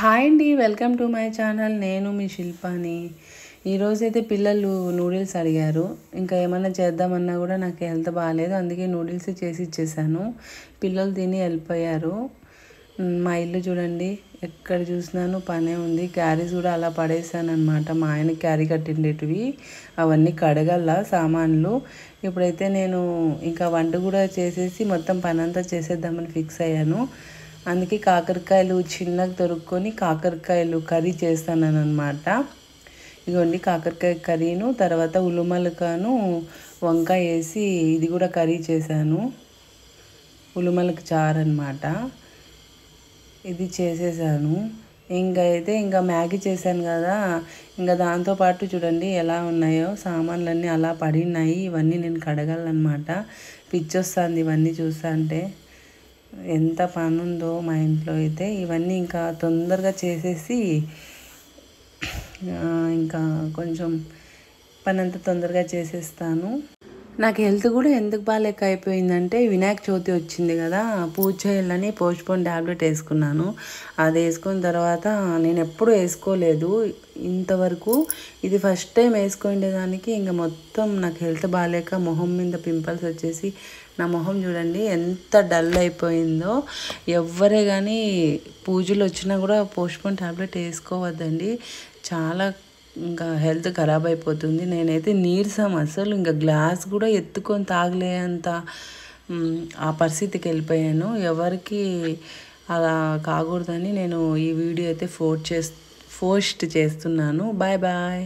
Hi అండి, welcome to my channel. నేను మీ శిల్పాని. ఈరోజైతే పిల్లలు నూడిల్స్ అడిగారు. ఇంకా ఏమన్నా చేద్దామన్నా కూడా నాకు హెల్త్ బాగాలేదు, అందుకే నూడిల్స్ చేసి ఇచ్చేసాను. పిల్లలు తిని వెళ్ళిపోయారు. మా ఇల్లు చూడండి, ఎక్కడ చూసినాను పనే ఉంది. క్యారీస్ కూడా అలా పడేసాను అనమాట. మా ఆయన క్యారీ కట్టిండేటివి అవన్నీ కడగల సామాన్లు. ఇప్పుడైతే నేను ఇంకా వంట కూడా చేసేసి మొత్తం పని అంతా చేసేద్దామని ఫిక్స్ అయ్యాను. అందుకే కాకరకాయలు చిన్నగా తొరుక్కొని కాకరకాయలు కర్రీ చేస్తాను అనమాట. ఇదిగోండి కాకరకాయ కర్రీను, తర్వాత ఉలుమలకాను వంకాయ వేసి ఇది కూడా కర్రీ చేశాను. ఉలుమలకి చారు అనమాట. ఇది చేసేసాను. ఇంకా మ్యాగీ చేశాను కదా, ఇంకా దాంతోపాటు చూడండి ఎలా ఉన్నాయో సామాన్లన్నీ అలా పడినాయి. ఇవన్నీ నేను కడగాలన్నమాట. పిచ్చొస్తుంది ఇవన్నీ చూస్తా అంటే. ఎంత పని ఉందో మా ఇంట్లో అయితే. ఇవన్నీ ఇంకా తొందరగా చేసేసి ఇంకా కొంచెం పని అంతా తొందరగా చేసేస్తాను. నాకు హెల్త్ కూడా ఎందుకు బాగాలేక అయిపోయిందంటే, వినాయక చవితి వచ్చింది కదా, పూజ చేయాలని పోస్ట్పోన్ ట్యాబ్లెట్ వేసుకున్నాను. అది వేసుకున్న తర్వాత నేను ఎప్పుడూ వేసుకోలేదు ఇంతవరకు. ఇది ఫస్ట్ టైం వేసుకునేదానికి ఇంకా మొత్తం నాకు హెల్త్ బాగాలేక మొహం మీద పింపుల్స్ వచ్చేసి నా మొహం చూడండి ఎంత డల్ అయిపోయిందో. ఎవ్వరే కానీ పూజలు వచ్చినా కూడా పోస్ట్పోన్ ట్యాబ్లెట్ వేసుకోవద్దండి, చాలా ఇంకా హెల్త్ ఖరాబ్ అయిపోతుంది. నేనైతే నీరసం, అసలు ఇంకా గ్లాస్ కూడా ఎత్తుకొని తాగలేంత ఆ పరిస్థితికి వెళ్ళిపోయాను. ఎవరికి అలా కాకూడదని నేను ఈ వీడియో అయితే పోస్ట్ చేస్తున్నాను. Bye bye.